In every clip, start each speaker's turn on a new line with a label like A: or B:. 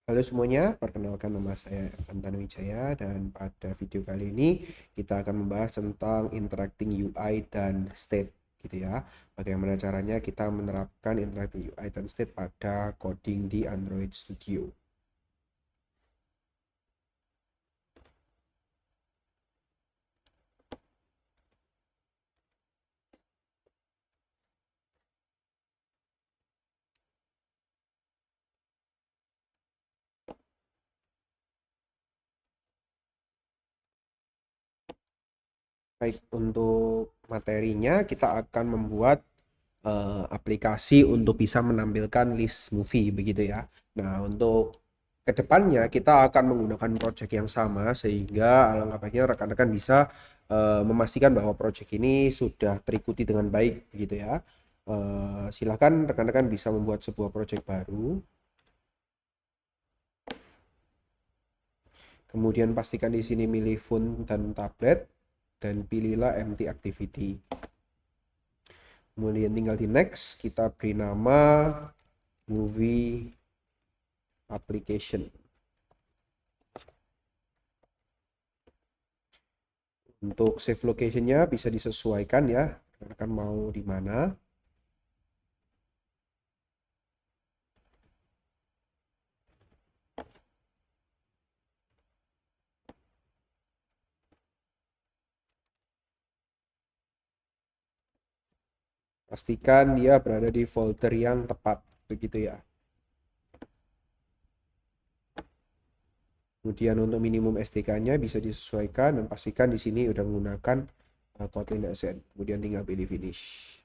A: Halo semuanya, perkenalkan nama saya Evan Tanuwijaya dan pada video kali ini kita akan membahas tentang interacting UI dan state gitu ya. Bagaimana caranya kita menerapkan interacting UI dan state pada coding di Android Studio. Baik, untuk materinya kita akan membuat aplikasi untuk bisa menampilkan list movie begitu ya. Nah, untuk kedepannya kita akan menggunakan project yang sama sehingga alangkah baiknya rekan-rekan bisa memastikan bahwa project ini sudah terikuti dengan baik begitu ya. Silakan rekan-rekan bisa membuat sebuah project baru. Kemudian pastikan di sini milih phone dan tablet dan pilihlah empty activity. Kemudian tinggal di next, kita beri nama movie application. Untuk save location-nya bisa disesuaikan ya, rekan mau di mana. Pastikan dia berada di folder yang tepat, begitu ya. Kemudian untuk minimum SDK-nya bisa disesuaikan dan pastikan di sini udah menggunakan Kotlin DSN. Kemudian tinggal pilih finish.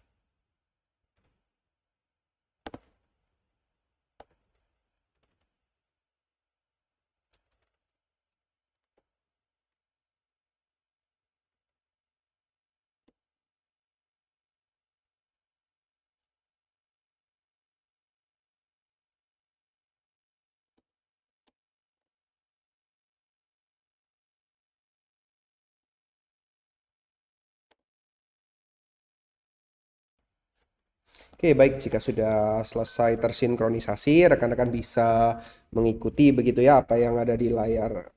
A: Oke, baik. Jika sudah selesai tersinkronisasi, rekan-rekan bisa mengikuti begitu ya apa yang ada di layar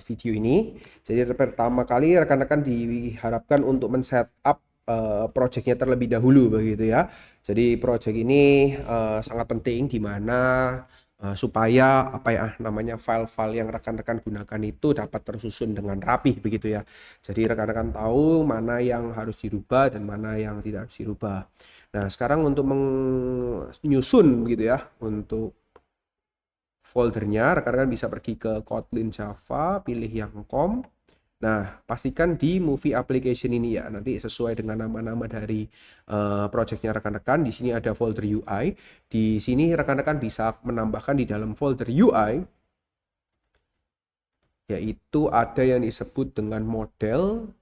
A: video ini. Jadi pertama kali rekan-rekan diharapkan untuk men-setup projectnya terlebih dahulu begitu ya. Jadi project ini sangat penting di mana supaya apa ya namanya file-file yang rekan-rekan gunakan itu dapat tersusun dengan rapih begitu ya. Jadi rekan-rekan tahu mana yang harus dirubah dan mana yang tidak harus dirubah. Nah, sekarang untuk menyusun begitu ya untuk foldernya, rekan-rekan bisa pergi ke Kotlin Java, pilih yang com. Nah, pastikan di movie application ini ya, nanti sesuai dengan nama-nama dari projectnya rekan-rekan. Di sini ada folder UI. Di sini rekan-rekan bisa menambahkan di dalam folder UI, yaitu ada yang disebut dengan model,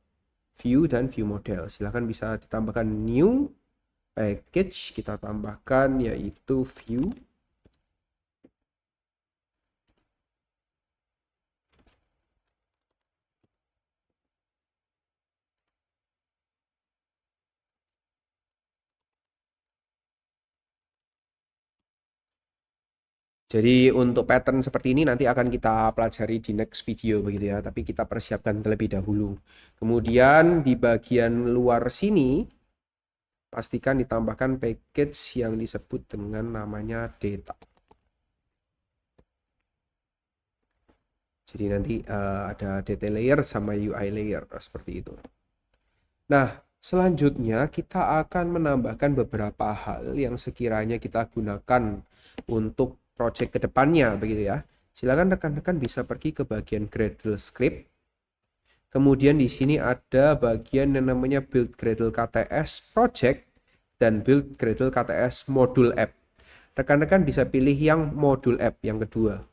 A: view, dan view model. Silahkan bisa ditambahkan new package, kita tambahkan yaitu view. Jadi untuk pattern seperti ini nanti akan kita pelajari di next video begitu ya, tapi kita persiapkan terlebih dahulu. Kemudian di bagian luar sini pastikan ditambahkan package yang disebut dengan namanya data. Jadi nanti ada data layer sama UI layer seperti itu. Nah, selanjutnya kita akan menambahkan beberapa hal yang sekiranya kita gunakan untuk project kedepannya begitu ya. Silakan rekan-rekan bisa pergi ke bagian Gradle script. Kemudian di sini ada bagian yang namanya build Gradle KTS project dan build Gradle KTS module app. Rekan-rekan bisa pilih yang module app yang kedua.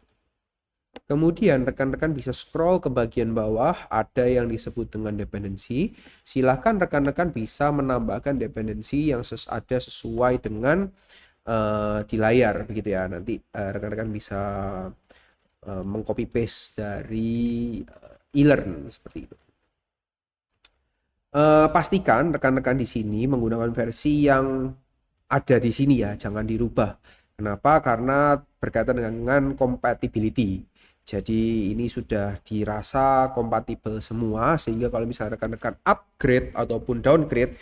A: Kemudian rekan-rekan bisa scroll ke bagian bawah, ada yang disebut dengan dependensi. Silahkan rekan-rekan bisa menambahkan dependensi yang ada sesuai dengan di layar begitu ya. Nanti rekan-rekan bisa mengcopy paste dari e-learn seperti itu. Pastikan rekan-rekan di sini menggunakan versi yang ada di sini ya, jangan dirubah. Kenapa? Karena berkaitan dengan compatibility. Jadi ini sudah dirasa kompatibel semua sehingga kalau misalnya rekan-rekan upgrade ataupun downgrade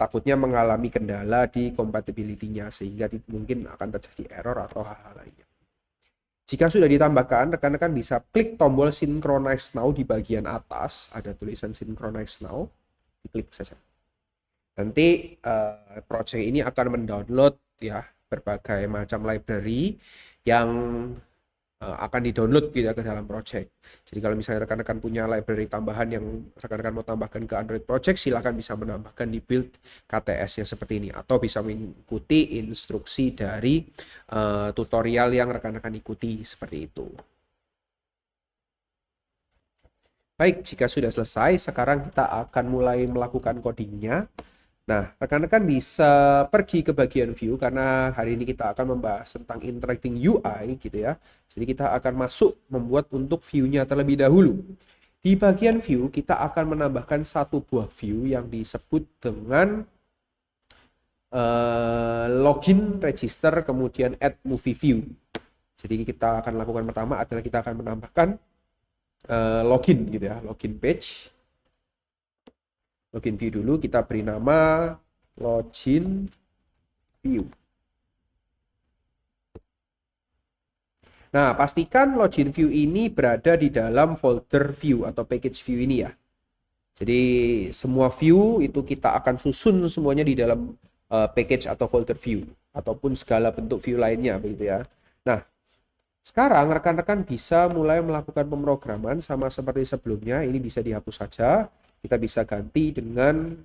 A: takutnya mengalami kendala di compatibility-nya sehingga mungkin akan terjadi error atau hal-hal lainnya. Jika sudah ditambahkan, rekan-rekan bisa klik tombol Synchronize Now di bagian atas, ada tulisan Synchronize Now, diklik saja. Nanti project ini akan mendownload ya berbagai macam library yang akan di-download gitu ya ke dalam project. Jadi kalau misalnya rekan-rekan punya library tambahan yang rekan-rekan mau tambahkan ke Android project, silahkan bisa menambahkan di build KTS-nya seperti ini atau bisa mengikuti instruksi dari tutorial yang rekan-rekan ikuti seperti itu. Baik, jika sudah selesai, sekarang kita akan mulai melakukan codingnya. Nah, rekan-rekan bisa pergi ke bagian view karena hari ini kita akan membahas tentang interacting UI gitu ya. Jadi kita akan masuk membuat untuk view-nya terlebih dahulu. Di bagian view kita akan menambahkan satu buah view yang disebut dengan login register kemudian add movie view. Jadi kita akan lakukan pertama adalah kita akan menambahkan login gitu ya, login page. Login view dulu kita beri nama login view. Nah, pastikan login view ini berada di dalam folder view atau package view ini ya. Jadi semua view itu kita akan susun semuanya di dalam package atau folder view ataupun segala bentuk view lainnya begitu ya. Nah, sekarang rekan-rekan bisa mulai melakukan pemrograman sama seperti sebelumnya. Ini bisa dihapus saja. Kita bisa ganti dengan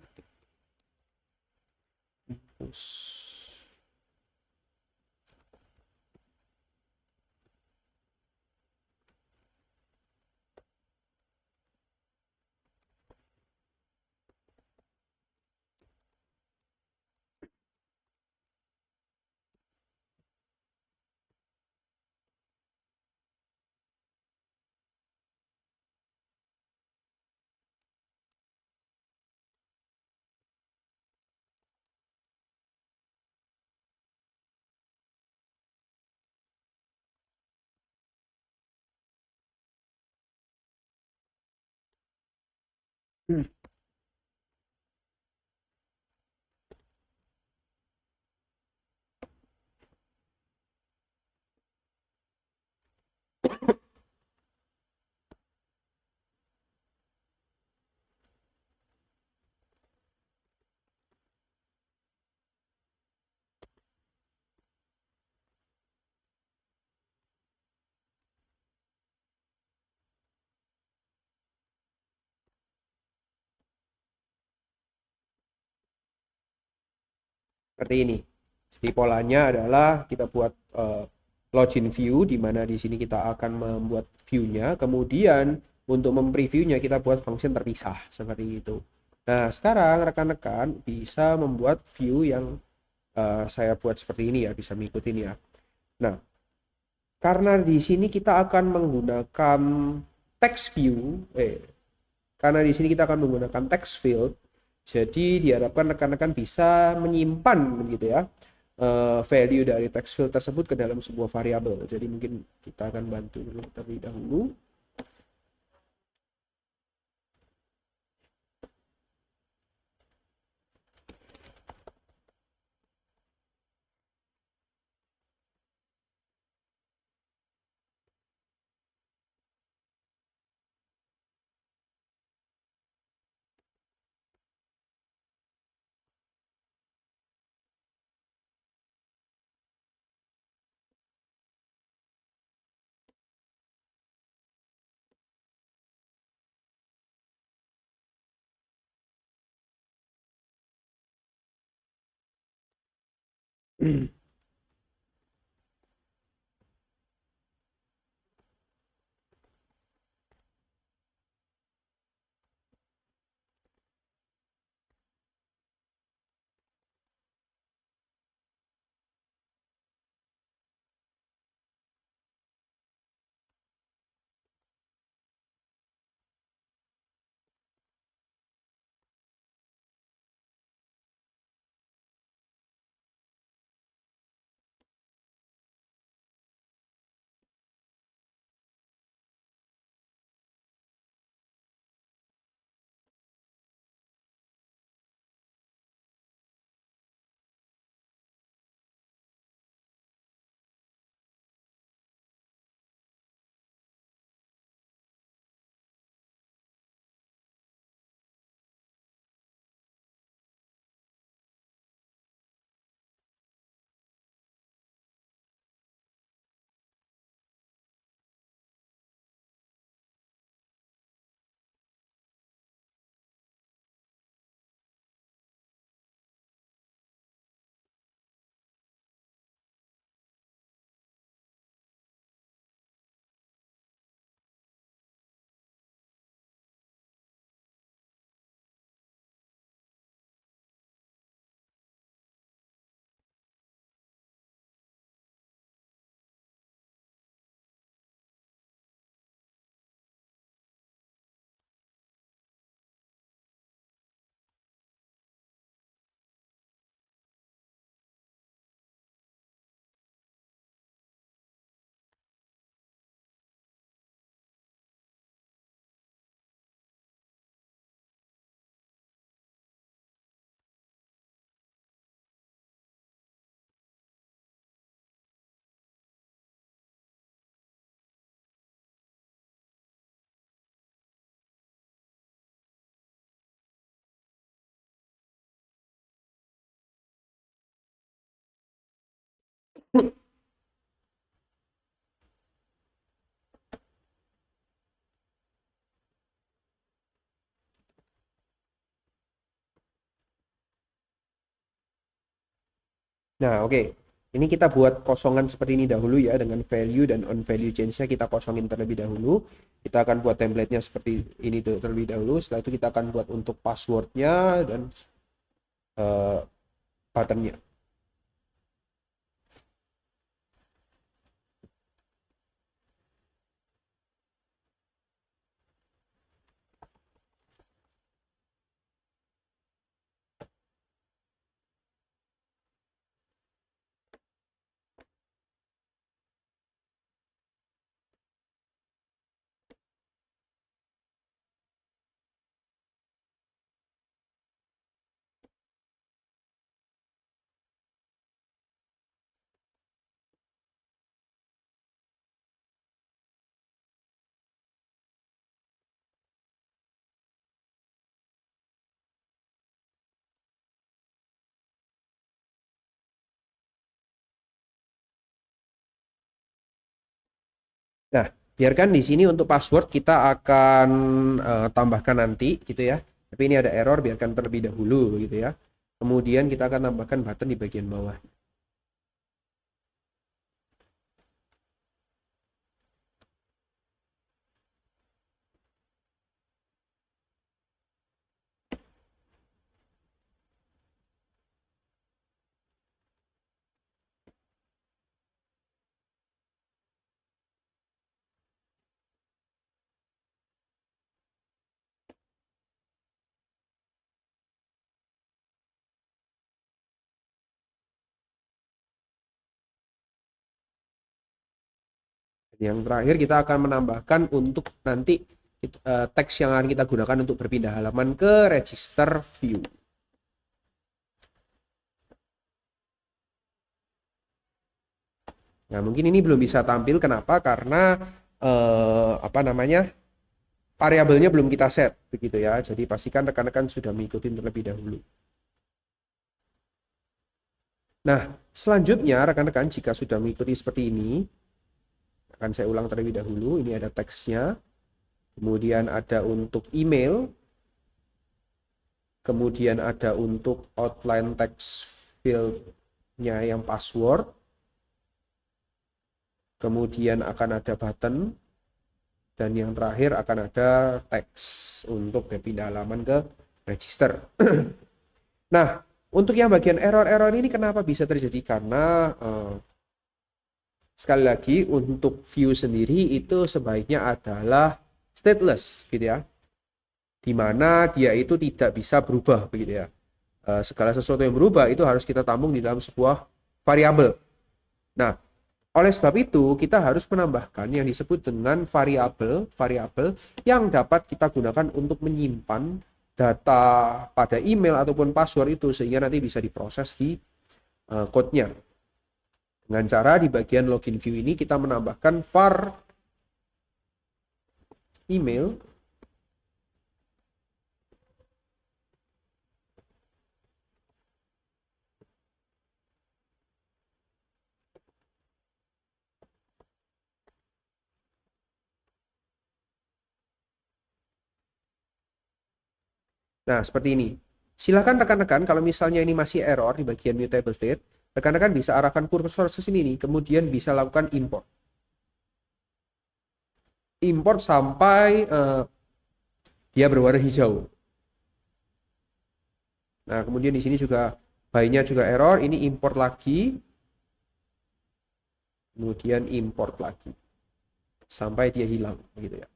A: seperti ini. Jadi polanya adalah kita buat login view di mana di sini kita akan membuat view-nya, kemudian untuk mempreviewnya kita buat function terpisah seperti itu. Nah, sekarang rekan-rekan bisa membuat view yang saya buat seperti ini ya, bisa mengikuti ini ya. Nah, karena di sini kita akan menggunakan text view, karena di sini kita akan menggunakan text field, jadi diharapkan rekan-rekan bisa menyimpan begitu ya value dari text field tersebut ke dalam sebuah variabel. Jadi mungkin kita akan bantu dulu terlebih dahulu. Nah, oke. Ini kita buat kosongan seperti ini dahulu ya, dengan value dan on value change-nya kita kosongin terlebih dahulu. Kita akan buat template-nya seperti ini terlebih dahulu. Setelah itu kita akan buat untuk password-nya dan uh, button-nya. Nah, biarkan di sini untuk password kita akan tambahkan nanti gitu ya. Tapi ini ada error, biarkan terlebih dahulu gitu ya. Kemudian kita akan tambahkan button di bagian bawah. Yang terakhir kita akan menambahkan untuk nanti teks yang akan kita gunakan untuk berpindah halaman ke register view. Nah, mungkin ini belum bisa tampil. Kenapa? Karena apa namanya, variabelnya belum kita set begitu ya. Jadi pastikan rekan-rekan sudah mengikuti terlebih dahulu. Nah, selanjutnya rekan-rekan jika sudah mengikuti seperti ini, akan saya ulang terlebih dahulu. Ini ada teksnya, kemudian ada untuk email, kemudian ada untuk outline text field-nya yang password, kemudian akan ada button, dan yang terakhir akan ada teks untuk berpindah halaman ke register. Nah, untuk yang bagian error-error ini kenapa bisa terjadi? Karena sekali lagi untuk view sendiri itu sebaiknya adalah stateless gitu ya, dimana dia itu tidak bisa berubah begitu ya. Segala sesuatu yang berubah itu harus kita tampung di dalam sebuah variabel. Nah, oleh sebab itu kita harus menambahkan yang disebut dengan variabel yang dapat kita gunakan untuk menyimpan data pada email ataupun password itu sehingga nanti bisa diproses di code-nya. Dengan cara di bagian login view ini kita menambahkan var email Nah, seperti ini. Silakan rekan-rekan kalau misalnya ini masih error di bagian mutable state, rekan-rekan bisa arahkan kursor ke sini nih, kemudian bisa lakukan import. Import sampai dia berwarna hijau. Nah, kemudian di sini juga by-nya juga error, ini import lagi. Kemudian import lagi. Sampai dia hilang begitu ya.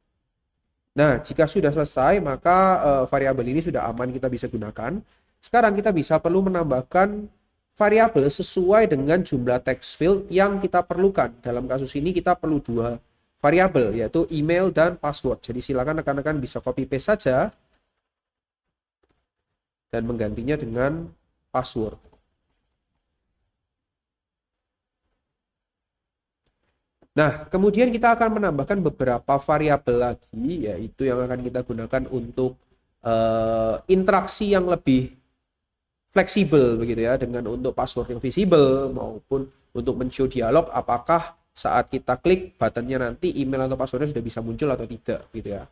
A: Nah, jika sudah selesai, maka variabel ini sudah aman kita bisa gunakan. Sekarang kita bisa perlu menambahkan variabel sesuai dengan jumlah text field yang kita perlukan. Dalam kasus ini kita perlu dua variabel, yaitu email dan password. Jadi silakan rekan-rekan bisa copy paste saja dan menggantinya dengan password. Nah, kemudian kita akan menambahkan beberapa variabel lagi, yaitu yang akan kita gunakan untuk interaksi yang lebih fleksibel begitu ya, dengan untuk password yang visible maupun untuk men-show dialog apakah saat kita klik buttonnya nanti email atau passwordnya sudah bisa muncul atau tidak gitu ya.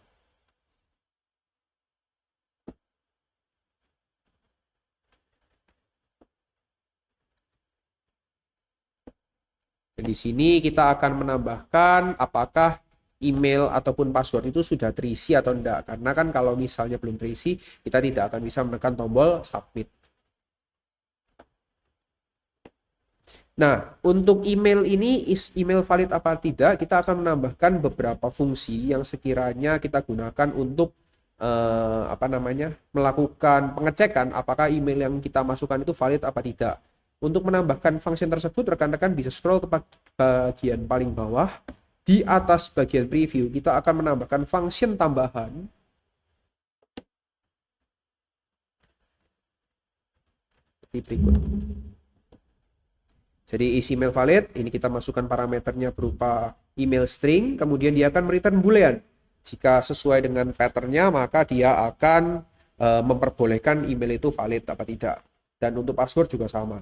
A: Dan di sini kita akan menambahkan apakah email ataupun password itu sudah terisi atau tidak. Karena kan kalau misalnya belum terisi, kita tidak akan bisa menekan tombol submit. Nah, untuk email ini, email valid apa tidak, kita akan menambahkan beberapa fungsi yang sekiranya kita gunakan untuk melakukan pengecekan apakah email yang kita masukkan itu valid apa tidak. Untuk menambahkan function tersebut, rekan-rekan bisa scroll ke bagian paling bawah. Di atas bagian preview, kita akan menambahkan function tambahan. Seperti berikut. Jadi isi email valid, ini kita masukkan parameternya berupa email string, kemudian dia akan return boolean. Jika sesuai dengan patternnya, maka dia akan memperbolehkan email itu valid apa tidak. Dan untuk password juga sama.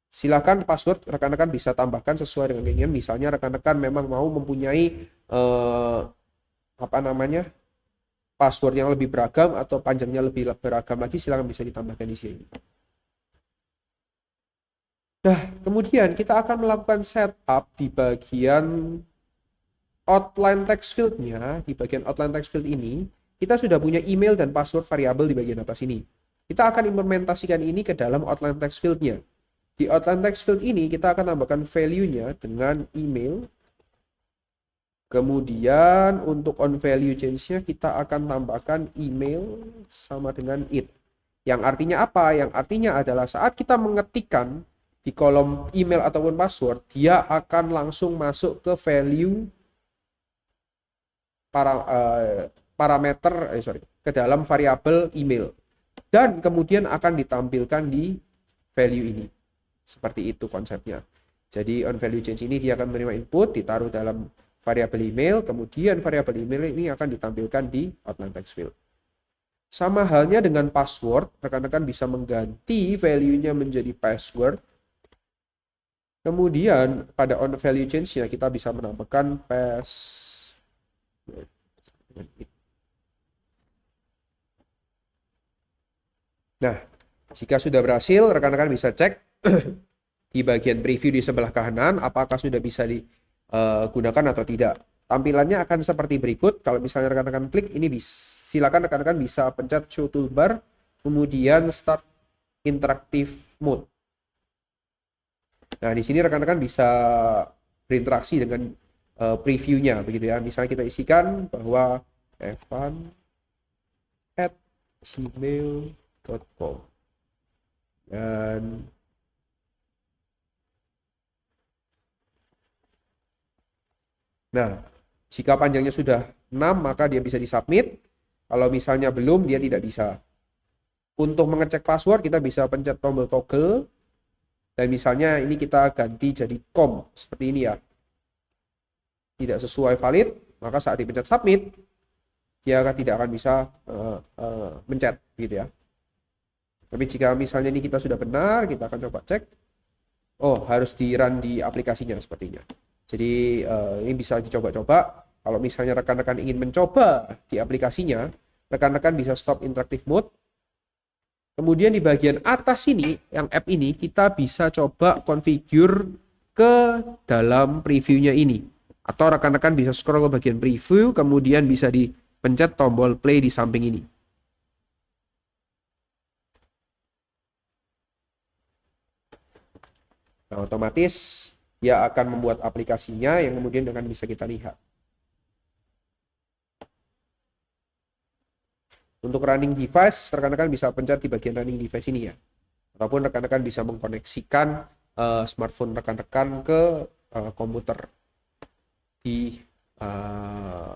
A: Silakan password rekan-rekan bisa tambahkan sesuai dengan keinginan. Misalnya rekan-rekan memang mau mempunyai password yang lebih beragam atau panjangnya lebih beragam lagi, silakan bisa ditambahkan di sini. Nah, kemudian kita akan melakukan setup di bagian outline text field-nya. Di bagian outline text field ini, kita sudah punya email dan password variabel di bagian atas ini. Kita akan implementasikan ini ke dalam outline text field-nya. Di outline text field ini, kita akan tambahkan value-nya dengan email. Kemudian untuk on value change-nya, kita akan tambahkan email sama dengan it. Yang artinya apa? Yang artinya adalah saat kita mengetikkan di kolom email ataupun password, dia akan langsung masuk ke value ke dalam variabel email, dan kemudian akan ditampilkan di value ini. Seperti itu konsepnya. Jadi on value change ini dia akan menerima input, ditaruh dalam variabel email, kemudian variabel email ini akan ditampilkan di outline text field. Sama halnya dengan password, rekan-rekan bisa mengganti value-nya menjadi password. Kemudian pada on value change-nya kita bisa menambahkan password. Nah, jika sudah berhasil, rekan-rekan bisa cek di bagian preview di sebelah kanan apakah sudah bisa digunakan atau tidak. Tampilannya akan seperti berikut. Kalau misalnya rekan-rekan klik ini, silakan rekan-rekan bisa pencet show toolbar, kemudian start interactive mode. Nah, di sini rekan-rekan bisa berinteraksi dengan previewnya begitu ya. Misalnya kita isikan bahwa evan@gmail.com dan nah, jika panjangnya sudah 6 maka dia bisa disubmit. Kalau misalnya belum, dia tidak bisa. Untuk mengecek password kita bisa pencet tombol toggle. Dan misalnya ini kita ganti jadi com seperti ini ya. Tidak sesuai valid, maka saat dipencet submit dia tidak akan bisa mencet gitu ya. Tapi jika misalnya ini kita sudah benar, kita akan coba cek. Oh, harus di run di aplikasinya sepertinya. Jadi ini bisa dicoba-coba. Kalau misalnya rekan-rekan ingin mencoba di aplikasinya, rekan-rekan bisa stop interactive mode. Kemudian di bagian atas ini, yang app ini, kita bisa coba configure ke dalam previewnya ini. Atau rekan-rekan bisa scroll ke bagian preview, kemudian bisa dipencet tombol play di samping ini. Nah, otomatis dia akan membuat aplikasinya yang kemudian akan bisa kita lihat. Untuk running device, rekan-rekan bisa pencet di bagian running device ini ya. Ataupun rekan-rekan bisa mengkoneksikan smartphone rekan-rekan ke komputer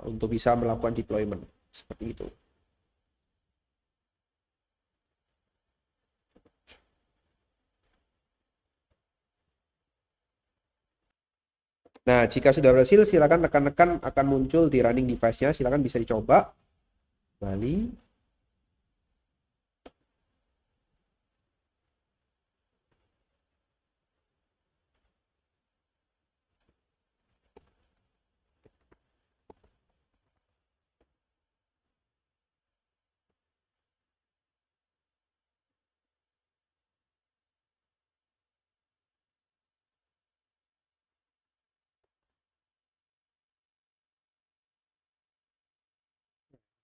A: untuk bisa melakukan deployment seperti itu. Nah, jika sudah berhasil, silakan rekan-rekan akan muncul di running device-nya. Silakan bisa dicoba. Kembali.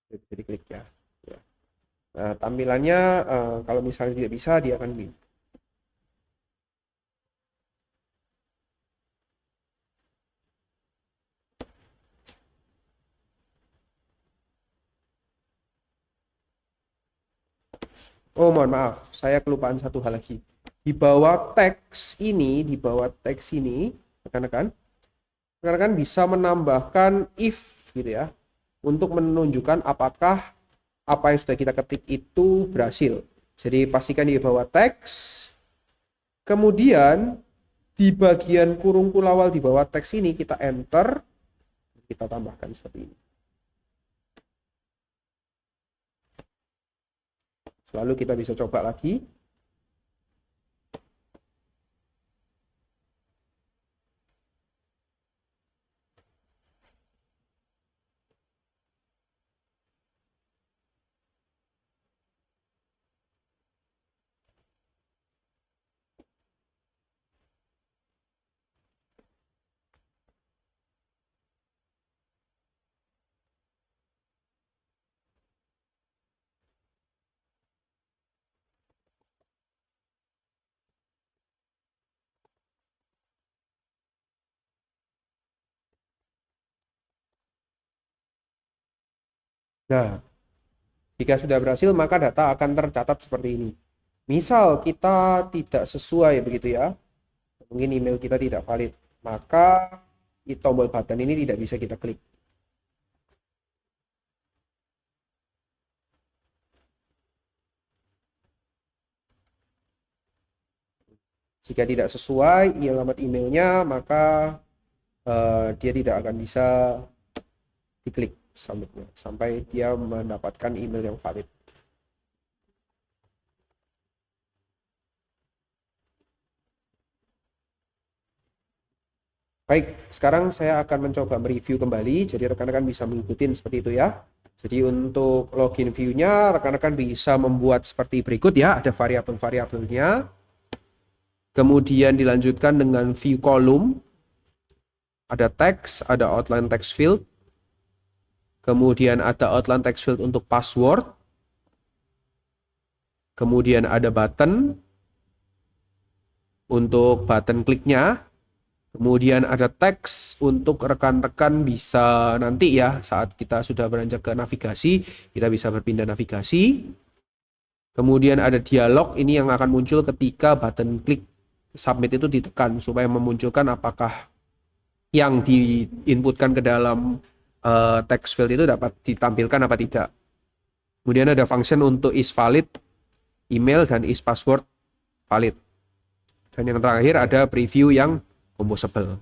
A: Bisa diklik ya. Ya. Nah, tampilannya kalau misalnya tidak bisa dia akan oh, mohon maaf, saya kelupaan satu hal lagi. Di bawah teks ini, rekan-rekan, rekan-rekan bisa menambahkan if gitu ya, untuk menunjukkan apakah apa yang sudah kita ketik itu berhasil. Jadi pastikan di bawah teks, kemudian di bagian kurung kulawal di bawah teks ini kita enter, kita tambahkan seperti ini. Selalu kita bisa coba lagi. Nah, jika sudah berhasil, maka data akan tercatat seperti ini. Misal kita tidak sesuai begitu ya, mungkin email kita tidak valid, maka di tombol button ini tidak bisa kita klik. Jika tidak sesuai alamat emailnya, maka dia tidak akan bisa diklik submitnya sampai dia mendapatkan email yang valid. Baik, sekarang saya akan mencoba mereview kembali, jadi rekan-rekan bisa mengikuti seperti itu ya. Jadi untuk login view-nya, rekan-rekan bisa membuat seperti berikut ya, ada variabel-variabelnya. Kemudian dilanjutkan dengan view column, ada teks, ada outline text field, kemudian ada outline text field untuk password, kemudian ada button untuk button kliknya, kemudian ada teks untuk rekan-rekan bisa nanti ya saat kita sudah beranjak ke navigasi, kita bisa berpindah navigasi. Kemudian ada dialog ini yang akan muncul ketika button klik submit itu ditekan supaya memunculkan apakah yang diinputkan ke dalam text field itu dapat ditampilkan apa tidak. Kemudian ada function untuk is valid email dan is password valid. Dan yang terakhir ada preview yang composable.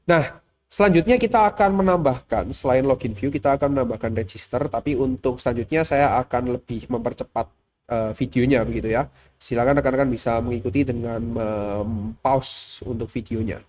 A: Nah, selanjutnya kita akan menambahkan, selain login view, kita akan menambahkan register, tapi untuk selanjutnya saya akan lebih mempercepat videonya begitu ya. Silakan rekan-rekan bisa mengikuti dengan pause untuk videonya.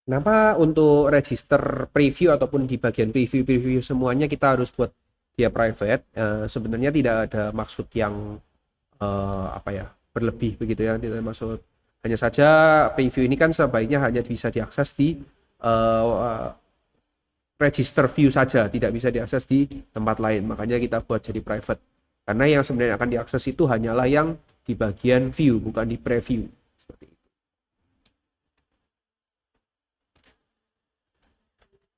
A: Kenapa untuk register preview ataupun di bagian preview-preview semuanya kita harus buat dia private, sebenarnya tidak ada maksud yang apa ya, berlebih begitu ya, tidak maksud, hanya saja preview ini kan sebaiknya hanya bisa diakses di uh, register view saja, tidak bisa diakses di tempat lain. Makanya kita buat jadi private. Karena yang sebenarnya akan diakses itu hanyalah yang di bagian view, bukan di preview. Seperti itu.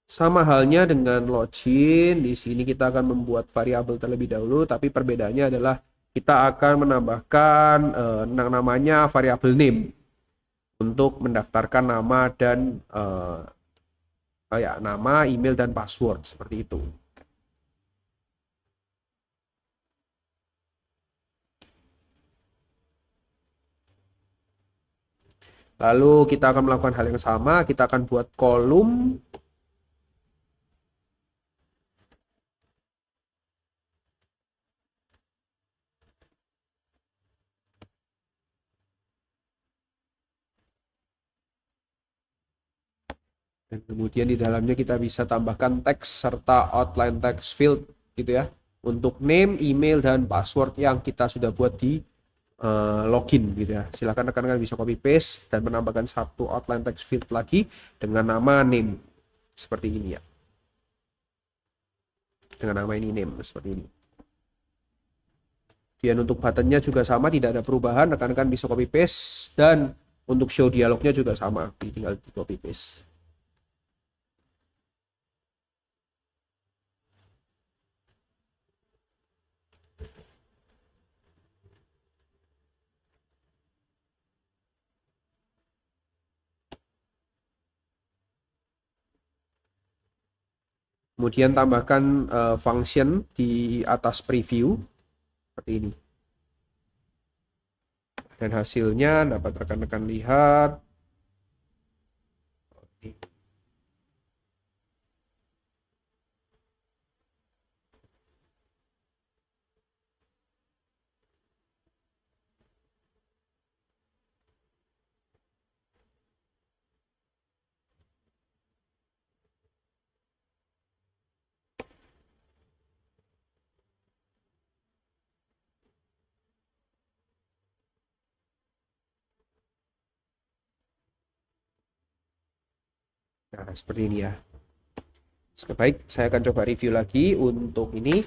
A: Sama halnya dengan login, di sini kita akan membuat variabel terlebih dahulu, tapi perbedaannya adalah kita akan menambahkan namanya variabel name untuk mendaftarkan nama dan ya, nama, email dan password seperti itu. Lalu kita akan melakukan hal yang sama, kita akan buat kolom dan kemudian di dalamnya kita bisa tambahkan teks serta outline text field gitu ya, untuk name, email dan password yang kita sudah buat di login gitu ya. Silakan rekan-rekan bisa copy paste dan menambahkan satu outline text field lagi dengan nama name seperti ini ya. Dengan nama ini name seperti ini. Dan untuk buttonnya juga sama, tidak ada perubahan, rekan-rekan bisa copy paste, dan untuk show dialognya juga sama, tinggal di copy paste. Kemudian tambahkan function di atas preview seperti ini. Dan hasilnya dapat rekan-rekan lihat. Nah, seperti ini ya. Baik, saya akan coba review lagi untuk ini.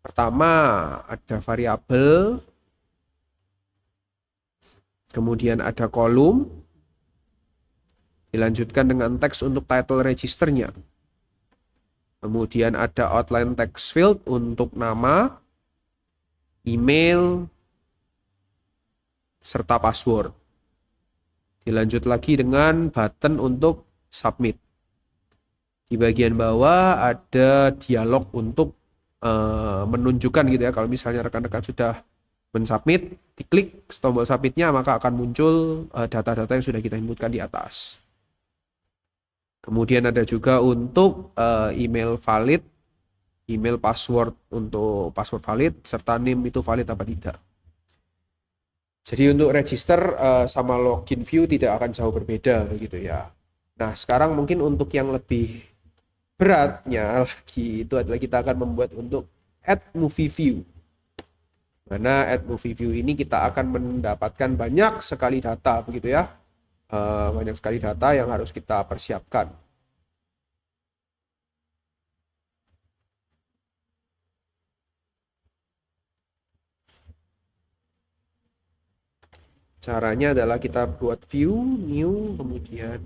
A: Pertama, ada variabel, kemudian ada kolom, dilanjutkan dengan teks untuk title registernya. Kemudian ada outline text field untuk nama, email, serta password. Dilanjut lagi dengan button untuk submit. Di bagian bawah ada dialog untuk menunjukkan gitu ya, kalau misalnya rekan-rekan sudah mensubmit, diklik tombol submitnya maka akan muncul data-data yang sudah kita inputkan di atas. Kemudian ada juga untuk email valid, email password untuk password valid, serta name itu valid apa tidak. Jadi untuk register sama login view tidak akan jauh berbeda begitu ya. Nah, sekarang mungkin untuk yang lebih beratnya lagi itu adalah kita akan membuat untuk add movie view. Mana add movie view ini kita akan mendapatkan banyak sekali data begitu ya. Banyak sekali data yang harus kita persiapkan. Caranya adalah kita buat view, new, kemudian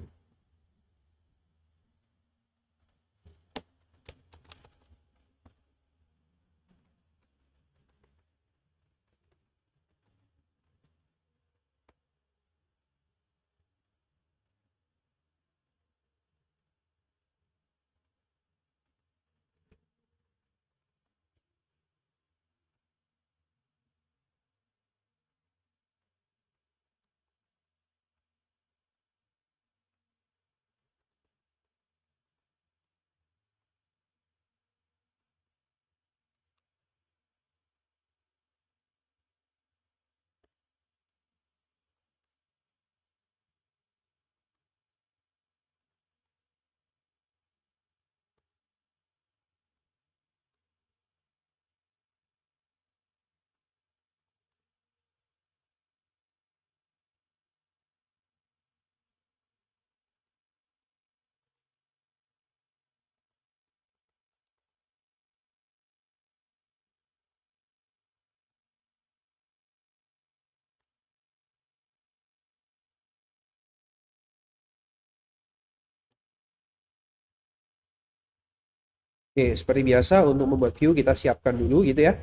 A: Oke, seperti biasa untuk membuat view kita siapkan dulu gitu ya.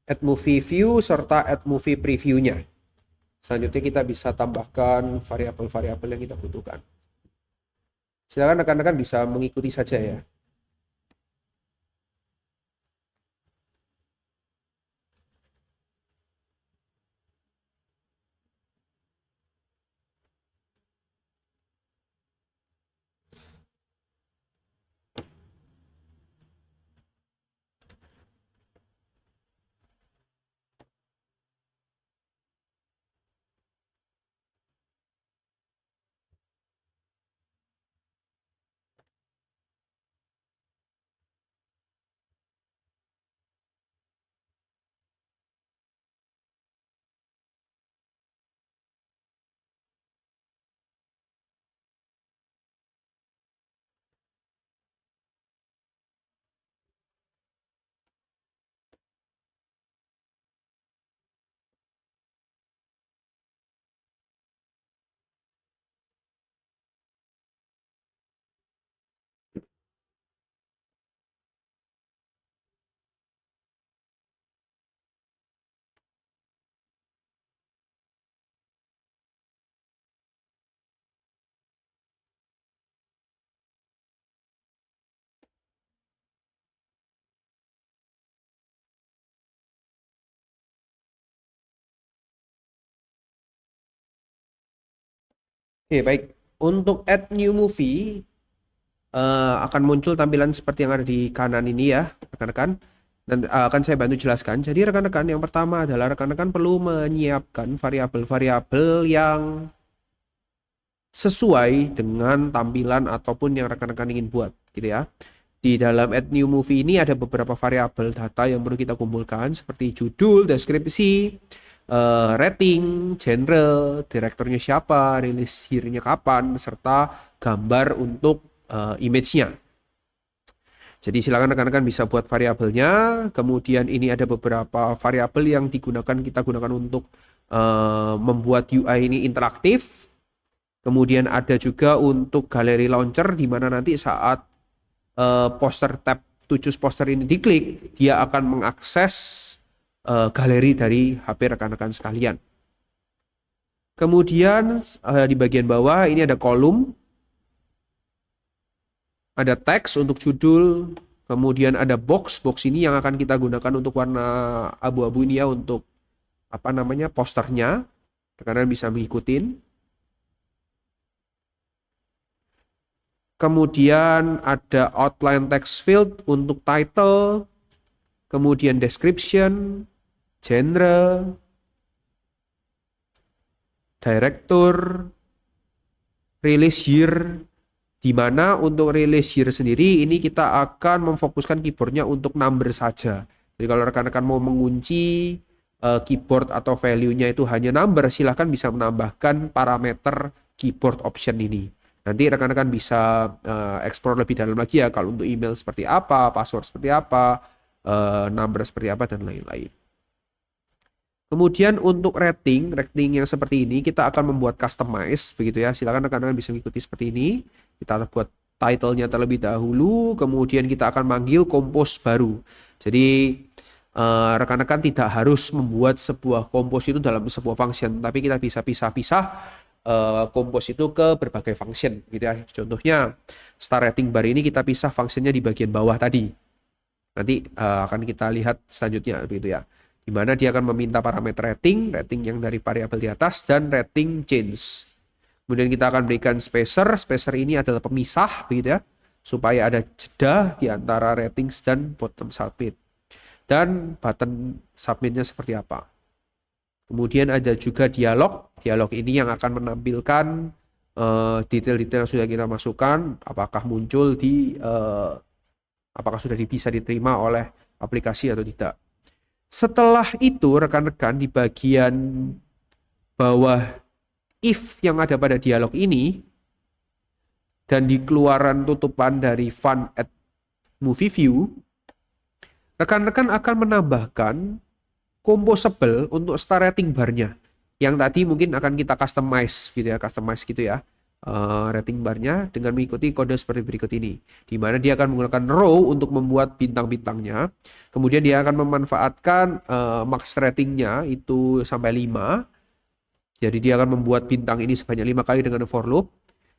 A: Add movie view serta add movie previewnya. Selanjutnya kita bisa tambahkan variabel-variabel yang kita butuhkan. Silakan rekan-rekan bisa mengikuti saja ya. Oke, baik. Untuk add new movie akan muncul tampilan seperti yang ada di kanan ini ya, rekan-rekan. Dan akan saya bantu jelaskan. Jadi rekan-rekan, yang pertama adalah rekan-rekan perlu menyiapkan variabel-variabel yang sesuai dengan tampilan ataupun yang rekan-rekan ingin buat, gitu ya. Di dalam add new movie ini ada beberapa variabel data yang perlu kita kumpulkan seperti judul, deskripsi, rating, genre, direkturnya siapa, rilis year-nya kapan, serta gambar untuk image-nya. Jadi silakan rekan-rekan bisa buat variabelnya. Kemudian ini ada beberapa variabel yang kita gunakan untuk membuat UI ini interaktif. Kemudian ada juga untuk galeri launcher di mana nanti saat poster tab to choose poster ini diklik, dia akan mengakses galeri dari HP rekan-rekan sekalian. Kemudian di bagian bawah ini ada kolom, ada teks untuk judul, kemudian ada box ini yang akan kita gunakan untuk warna abu-abu ini ya, untuk apa namanya, posternya. Rekan-rekan bisa mengikuti. Kemudian ada outline text field untuk title, kemudian description, genre, director, release year, di mana untuk release year sendiri ini kita akan memfokuskan keyboardnya untuk number saja. Jadi kalau rekan-rekan mau mengunci keyboard atau value-nya itu hanya number, silahkan bisa menambahkan parameter keyboard option ini. Nanti rekan-rekan bisa explore lebih dalam lagi ya, kalau untuk email seperti apa, password seperti apa, number seperti apa, dan lain-lain. Kemudian untuk rating yang seperti ini kita akan membuat customize begitu ya. Silakan rekan-rekan bisa mengikuti seperti ini. Kita buat title-nya terlebih dahulu, kemudian kita akan manggil compose baru. Jadi rekan-rekan tidak harus membuat sebuah compose itu dalam sebuah function, tapi kita bisa pisah-pisah compose itu ke berbagai function gitu ya. Contohnya star rating bar ini kita pisah functionnya di bagian bawah tadi. Nanti akan kita lihat selanjutnya begitu ya, dimana dia akan meminta parameter rating yang dari variabel di atas, dan rating change. Kemudian kita akan berikan spacer ini adalah pemisah begitu ya, supaya ada jeda di antara ratings dan bottom submit. Dan button submitnya seperti apa. Kemudian ada juga dialog ini yang akan menampilkan detail-detail yang sudah kita masukkan, apakah muncul di apakah sudah bisa diterima oleh aplikasi atau tidak. Setelah itu rekan-rekan, di bagian bawah if yang ada pada dialog ini dan di keluaran tutupan dari fun at movie view, rekan-rekan akan menambahkan composable untuk star rating barnya yang tadi mungkin akan kita customize gitu ya, rating barnya dengan mengikuti kode seperti berikut ini, di mana dia akan menggunakan row untuk membuat bintang-bintangnya, kemudian dia akan memanfaatkan max ratingnya itu sampai 5, jadi dia akan membuat bintang ini sebanyak 5 kali dengan for loop,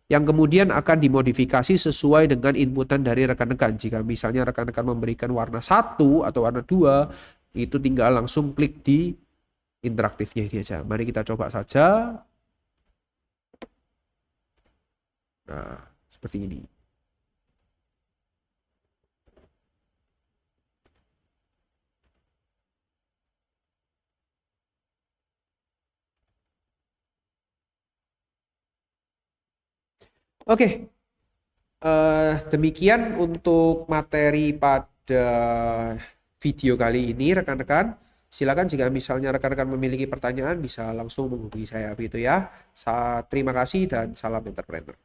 A: yang kemudian akan dimodifikasi sesuai dengan inputan dari rekan-rekan. Jika misalnya rekan-rekan memberikan warna 1 atau warna 2, itu tinggal langsung klik di interaktifnya ini aja. Mari kita coba saja. Nah, seperti ini. Oke, demikian untuk materi pada video kali ini, rekan-rekan. Silakan jika misalnya rekan-rekan memiliki pertanyaan bisa langsung menghubungi saya begitu ya. Terima kasih dan salam entrepreneur.